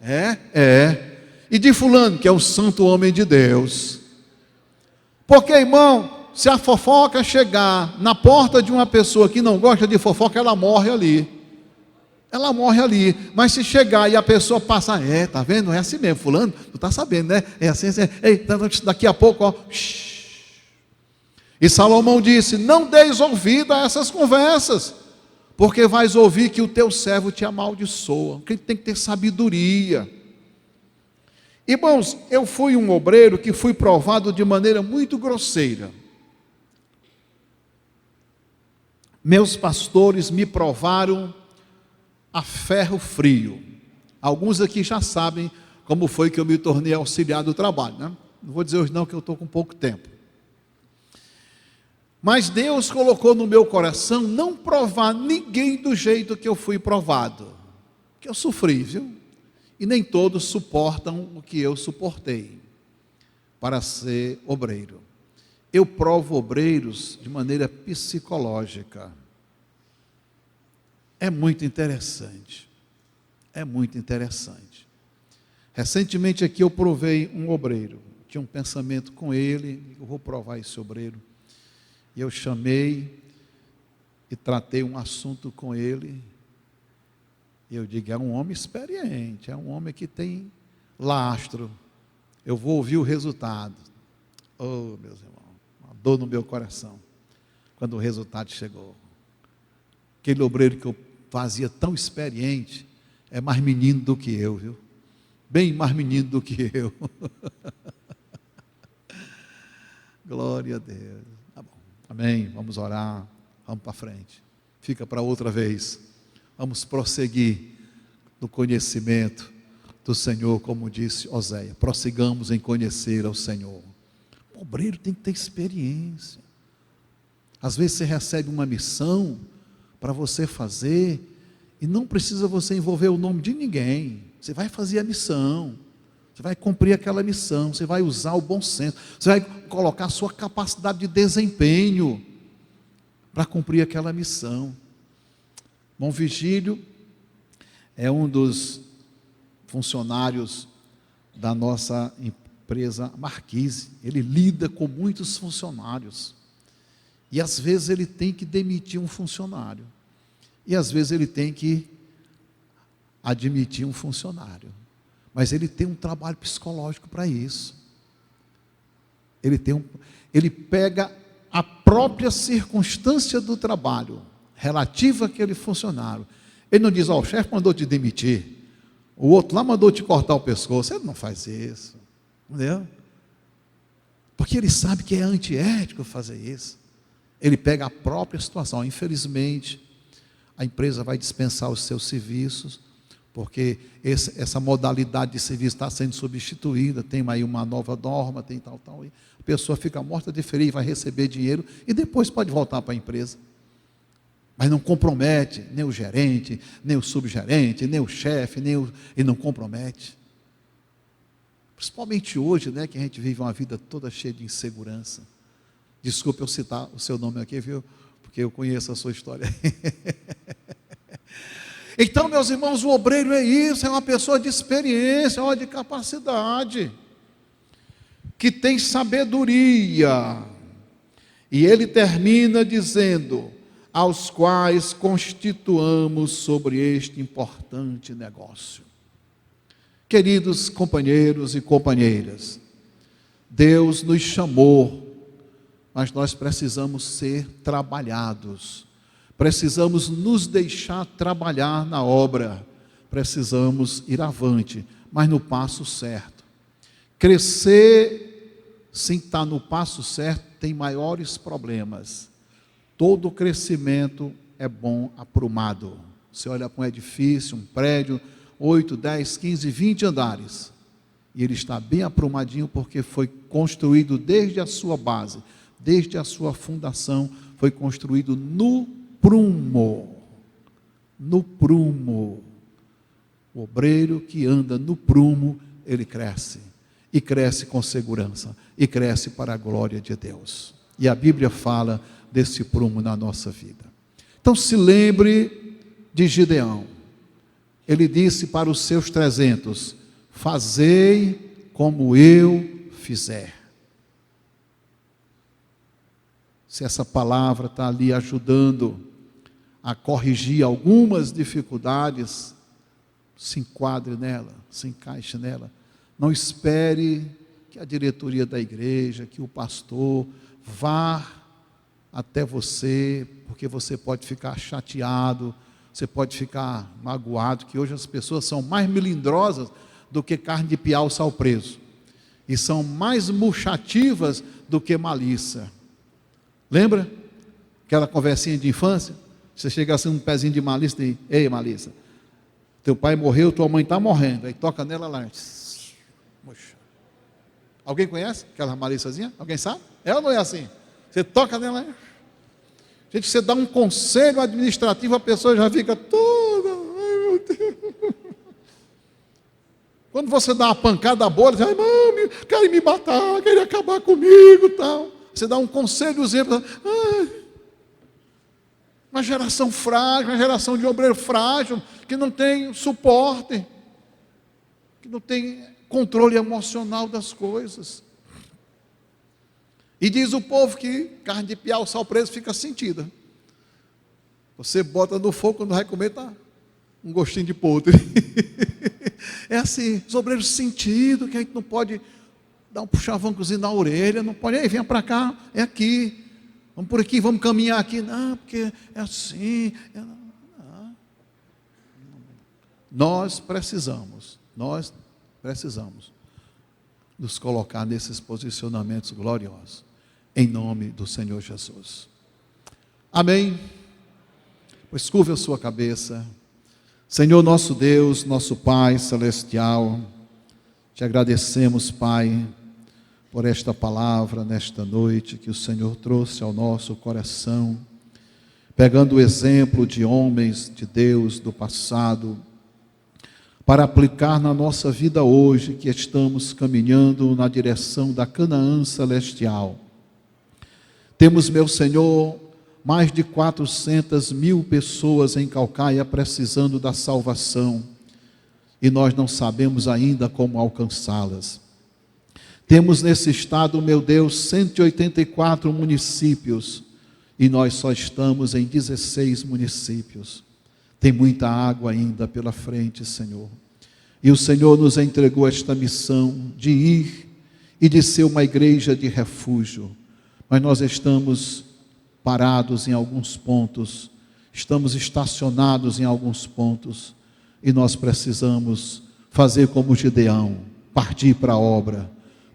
É. E de fulano, que é um santo homem de Deus. Porque, irmão, se a fofoca chegar na porta de uma pessoa que não gosta de fofoca, ela morre ali. Ela morre ali. Mas se chegar e a pessoa passar, tá vendo? É assim mesmo, fulano, tu está sabendo, né? É assim. Ei, daqui a pouco, ó. E Salomão disse, não deis ouvido a essas conversas, porque vais ouvir que o teu servo te amaldiçoa. Porque tem que ter sabedoria. Irmãos, eu fui um obreiro que fui provado de maneira muito grosseira. Meus pastores me provaram a ferro frio. Alguns aqui já sabem como foi que eu me tornei auxiliar do trabalho, né? Não vou dizer hoje não, que eu estou com pouco tempo. Mas Deus colocou no meu coração não provar ninguém do jeito que eu fui provado. Que eu sofri, viu? E nem todos suportam o que eu suportei para ser obreiro. Eu provo obreiros de maneira psicológica. É muito interessante. É muito interessante. Recentemente aqui eu provei um obreiro. Tinha um pensamento com ele, eu vou provar esse obreiro. E eu chamei e tratei um assunto com ele. E eu digo, é um homem experiente, é um homem que tem lastro. Eu vou ouvir o resultado. Oh, meus irmãos, uma dor no meu coração, quando o resultado chegou. Aquele obreiro que eu fazia tão experiente, é mais menino do que eu, viu? Bem mais menino do que eu. Glória a Deus. Tá bom. Amém. Vamos orar. Vamos para frente. Fica para outra vez. Vamos prosseguir no conhecimento do Senhor, como disse Oséia. Prossigamos em conhecer ao Senhor. O obreiro tem que ter experiência. Às vezes você recebe uma missão para você fazer, e não precisa você envolver o nome de ninguém. Você vai fazer a missão, você vai cumprir aquela missão, você vai usar o bom senso, você vai colocar a sua capacidade de desempenho para cumprir aquela missão. Bom Vigílio é um dos funcionários da nossa empresa Marquise. Ele lida com muitos funcionários. E às vezes ele tem que demitir um funcionário. E às vezes ele tem que admitir um funcionário. Mas ele tem um trabalho psicológico para isso. Ele pega a própria circunstância do trabalho relativa àquele funcionário. Ele não diz, o chefe mandou te demitir, o outro lá mandou te cortar o pescoço. Ele não faz isso, entendeu? Porque ele sabe que é antiético fazer isso. Ele pega a própria situação. Infelizmente, a empresa vai dispensar os seus serviços, porque essa modalidade de serviço está sendo substituída, tem aí uma nova norma, tem tal, e a pessoa fica morta de frio, vai receber dinheiro, e depois pode voltar para a empresa. Mas não compromete nem o gerente, nem o subgerente, nem o chefe, e não compromete. Principalmente hoje, né, que a gente vive uma vida toda cheia de insegurança. Desculpe eu citar o seu nome aqui, viu? Porque eu conheço a sua história. Então, meus irmãos, o obreiro é isso, é uma pessoa de experiência, de capacidade, que tem sabedoria. E ele termina dizendo: aos quais constituamos sobre este importante negócio. Queridos companheiros e companheiras, Deus nos chamou, mas nós precisamos ser trabalhados, precisamos nos deixar trabalhar na obra, precisamos ir avante, mas no passo certo. Crescer sem estar no passo certo tem maiores problemas. Todo crescimento é bom aprumado. Você olha para um edifício, um prédio, 8, 10, 15, 20 andares, e ele está bem aprumadinho porque foi construído desde a sua base, desde a sua fundação, foi construído no prumo. No prumo. O obreiro que anda no prumo, ele cresce, e cresce com segurança, e cresce para a glória de Deus. E a Bíblia fala desse prumo na nossa vida. Então se lembre de Gideão. Ele disse para os seus 300: fazei como eu fizer. Se essa palavra está ali ajudando a corrigir algumas dificuldades, se enquadre nela, se encaixe nela. Não espere que a diretoria da igreja, que o pastor vá até você, porque você pode ficar chateado, você pode ficar magoado, que hoje as pessoas são mais melindrosas do que carne de piau sal preso, e são mais murchativas do que malícia. Lembra aquela conversinha de infância? Você chega assim um pezinho de malícia e diz: ei, malícia, teu pai morreu, tua mãe está morrendo. Aí toca nela lá. Puxa. Alguém conhece aquela malíciazinha? Alguém sabe? É ou não é assim? Você toca nela. Gente, você dá um conselho administrativo, a pessoa já fica toda: ai meu Deus. Quando você dá uma pancada boa, ela diz: ai, mãe, querem me matar, querem acabar comigo, tal. Você dá um conselhozinho, uma geração frágil, uma geração de obreiro frágil, que não tem suporte, que não tem controle emocional das coisas. E diz o povo que carne de piau, sal preso, fica sentida. Você bota no fogo, quando vai comer, está um gostinho de podre. É assim, os obreiros sentidos, que a gente não pode dar um puxavancozinho na orelha, não pode: ei, venha para cá, é aqui, vamos por aqui, vamos caminhar aqui. Não, porque é assim. Nós precisamos nos colocar nesses posicionamentos gloriosos, em nome do Senhor Jesus. Amém? Pois curve a sua cabeça. Senhor nosso Deus, nosso Pai celestial, te agradecemos, Pai, por esta palavra nesta noite que o Senhor trouxe ao nosso coração, pegando o exemplo de homens de Deus do passado, para aplicar na nossa vida hoje, que estamos caminhando na direção da Canaã celestial. Temos, meu Senhor, mais de 400.000 pessoas em Caucaia precisando da salvação, e nós não sabemos ainda como alcançá-las. Temos nesse estado, meu Deus, 184 municípios, e nós só estamos em 16 municípios. Tem muita água ainda pela frente, Senhor. E o Senhor nos entregou esta missão de ir e de ser uma igreja de refúgio. Mas nós estamos parados em alguns pontos, estamos estacionados em alguns pontos, e nós precisamos fazer como Gideão, partir para a obra,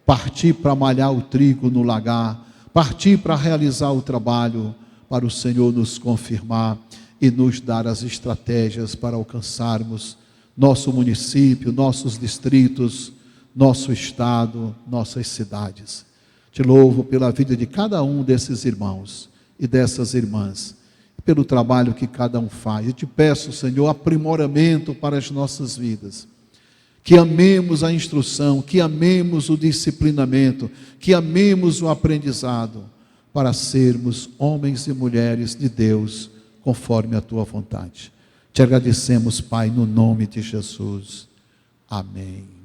partir para malhar o trigo no lagar, partir para realizar o trabalho, para o Senhor nos confirmar e nos dar as estratégias para alcançarmos nosso município, nossos distritos, nosso estado, nossas cidades. Te louvo pela vida de cada um desses irmãos e dessas irmãs, pelo trabalho que cada um faz. Eu te peço, Senhor, aprimoramento para as nossas vidas, que amemos a instrução, que amemos o disciplinamento, que amemos o aprendizado, para sermos homens e mulheres de Deus, conforme a tua vontade. Te agradecemos, Pai, no nome de Jesus. Amém.